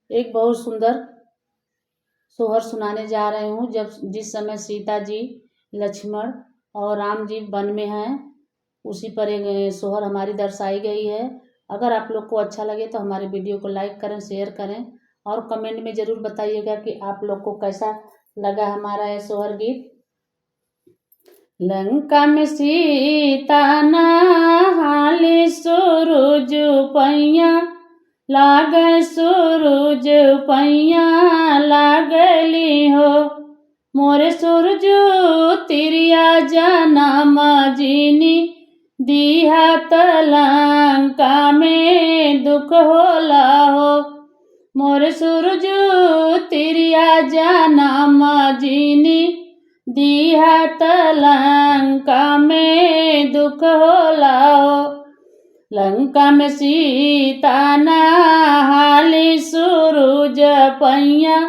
एक बहुत सुंदर सोहर सुनाने जा रही हूँ। जिस समय सीता जी, लक्ष्मण और राम जी वन में हैं, उसी पर एक सोहर हमारी दर्शाई गई है। अगर आप लोग को अच्छा लगे तो हमारे वीडियो को लाइक करें, शेयर करें और कमेंट में ज़रूर बताइएगा कि आप लोग को कैसा लगा हमारा यह सोहर गीत। लंका में सीता नहाली सूरज पैया लागे, सूरज पैया लागली हो। मोरे सूरज तिरिया जनम जीनी दिहा लंका में दुख होला हो। मोरे सूरज तिरिया जनम जीनी दिहा लंका में दुख होला हो। लंका में सीता नहाली सूरज पैया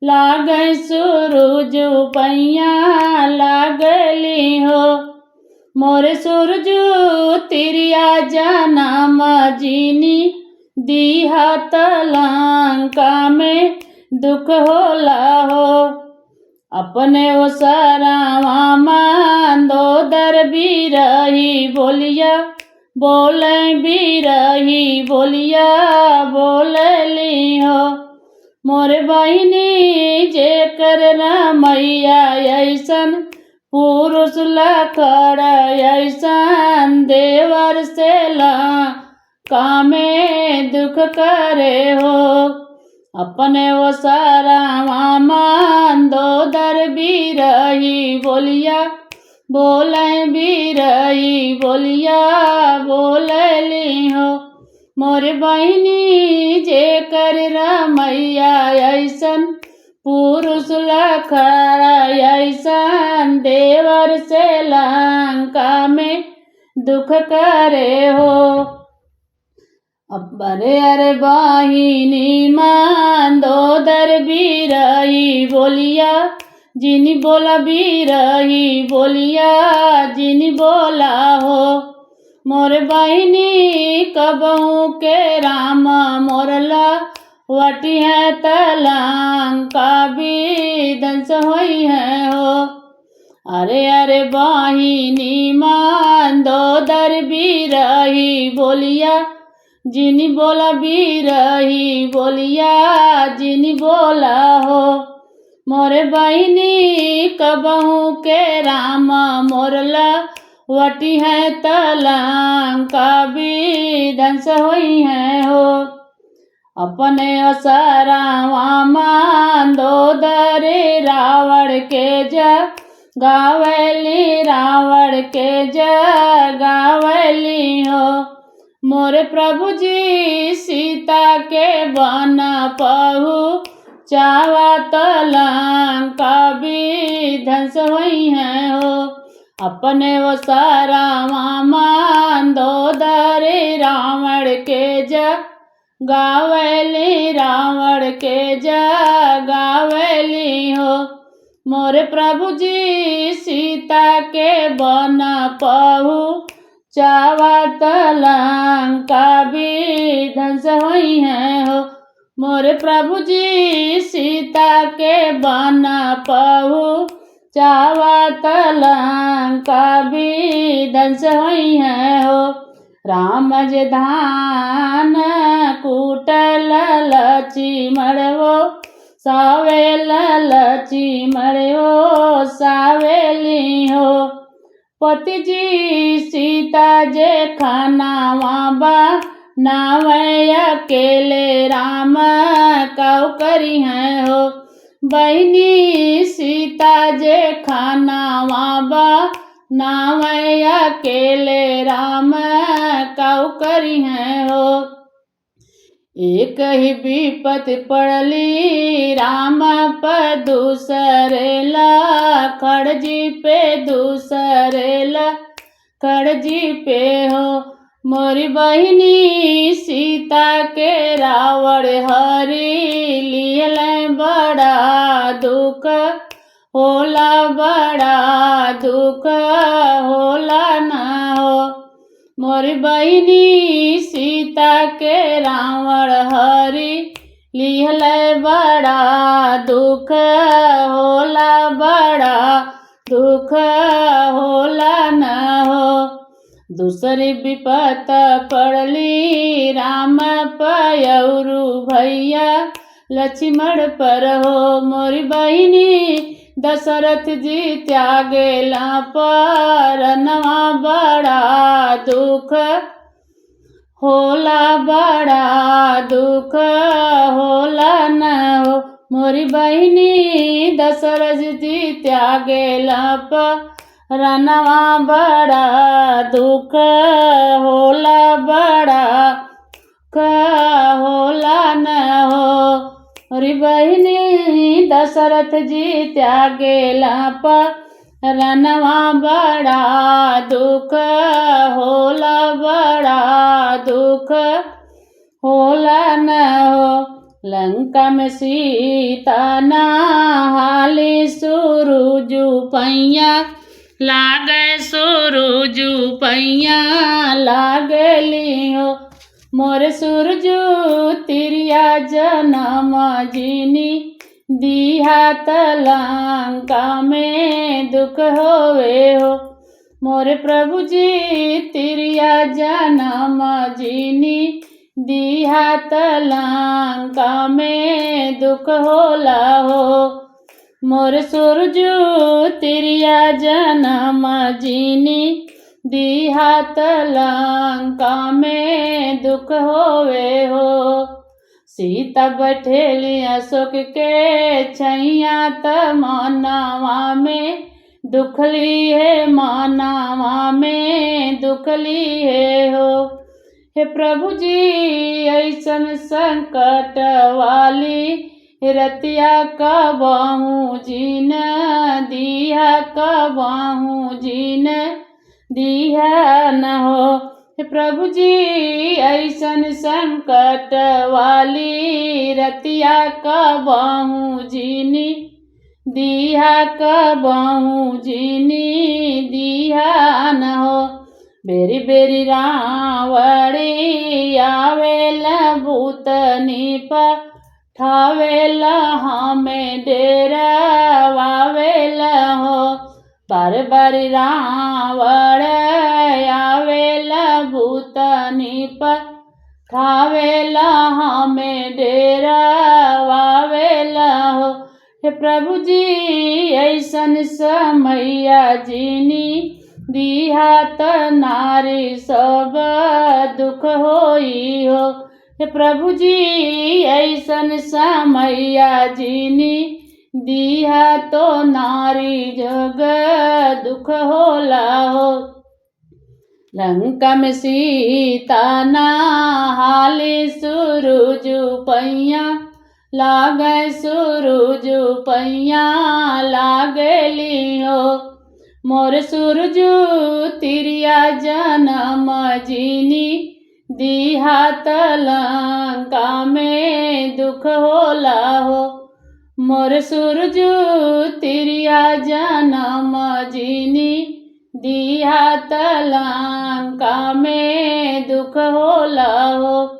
लागे, सूरज पैया लागली हो। मोरे सूरज तिरिया जनम जीनी दिहा लंका में दुख होला हो। अपने ओ सरावा मंदोदर बिरही बोलिया बोले, बिरही बोलिया बोलली हो। मोरे बहिनी जे कर रमैया ऐसन पुरुष लखड़ ऐसन देवर से कामे दुख करे हो। अपने वो सरावा मंदोदर बिरही बोलिया बोले, बिरही बोलिया बोलली हो। मोरे बहिनी जे कर रमैया ऐसन पुरुष लखड़ा ऐसन देवर से लंका में दुख करे हो। अरे अरे बहिनी मंदोदर बिरही बोलिया जिनी बोला, बिरही बोलिया जिनी बोला हो। मोर बहिनी कबहू के राम मोरला वटी है लंका भी दंस होई है हो। अरे अरे बहिनी मंदोदर बिरही बोलिया जिनी बोला, बिरही बोलिया जिनी बोला हो। मोरे बहिनी कबहू के राम मोरला वटी है लंका भी दंस होई है हो। अपने असरावा मंदोदर रावण के गावली, रावण के गावली हो। मोरे प्रभु जी सीता के वन पहु चावत लंका भी ध्वंस हुई है हो। अपने वो सरावा मंदोदर रावण के गावली, रावण के गावली हो। मोरे प्रभु जी सीता के वन पहु चावत लंका भी ध्वंस हुई है हो। मोरे प्रभु जी सीता के वन पहु चावत लंका भी ध्वंस हुई है हो। राम जे धान कूटल लक्ष्मण वो सावेल, लक्ष्मण वो सावेली हो। पति जी सीता जे खानावा बनावे अकेले राम कौ करी है हो। बहिनी सीता जे खानावा बनावे अकेले राम कौ करी है हो। एक ही विपत्ति पड़ली राम पर दूसरे लखड़ जी पे, दूसरे लखड़ जी पे हो। मोरी बहिनी सीता के रावण हरी लियल बड़ा दुख होला, बड़ा दुख होला न हो। मोरी बहिनी सीता के रावण हरी लिहल बड़ा दुख होला, बड़ा दुख होला न हो। दूसरी विपत पड़ली राम पयरु भैया लक्ष्मण पर हो। मोरी बहिनी दशरथ जी त्यागेला पर नवा, बड़ा दुख होला, बड़ा दुख होला न हो। मोरी बहिनी दशरथ जी त्यागेला पर नवा, बड़ा दुख होला, बड़ा होला न हो। मोरी बहिनी दशरथ जी त्यागेला पर नवा, बड़ा दुख होला, बड़ा दुख होला न हो। लंका में सीता नहाली सूरजु पैया लागे, सूरजु पैया लागली हो। मोर सूरजु तिरिया जनम जिनी दिहात लंका में दुख होवे हो। मोरे प्रभु जी तिरिया जनम जिनी दिहात लंका में दुख होला हो। मोर सूरजु तिरिया जनम जिनी दिहात लंका में दुख होवे हो। सीता बैठेली अशोक के छैया त मनवा में दुखली है, मनवा में दुखली है हो। हे प्रभु जी ऐसन संकट वाली रतिया कबहू जीन दिया, कबहू जीन दिया न हो। हे प्रभु जी ऐसन संकट वाली रतिया कबहू जीनी दिया, कबहू जीनी दिया न हो। बेरी बेरी रावड़ी आवेल भूतनी पठावेल हमें डेरावेल हो। बार बार रावण आवेल भूतनी पठावेल हमें डेरावेल हो। हे प्रभु जी ऐसन समैया जिनी दिहात नारी सब दुख होई हो। हे प्रभु जी ऐसन समैया जिनी दिहातो नारी जग दुख होला हो। लंका में सीता नहाली सूरजु पैया लागे, सूरजु पैया लागली हो। मोर सूरजु तिरिया जनम जिनी दिहात लंका में दुख होला हो। मोर सूरजु तिरिया जनम जिनी दिहात लंका में दुख होला हो।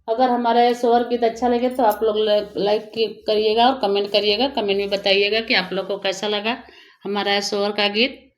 अगर हमारा ये सोहर गीत अच्छा लगे तो आप लोग लाइक करिएगा और कमेंट करिएगा। कमेंट में बताइएगा कि आप लोग को कैसा लगा हमारा सोहर का गीत।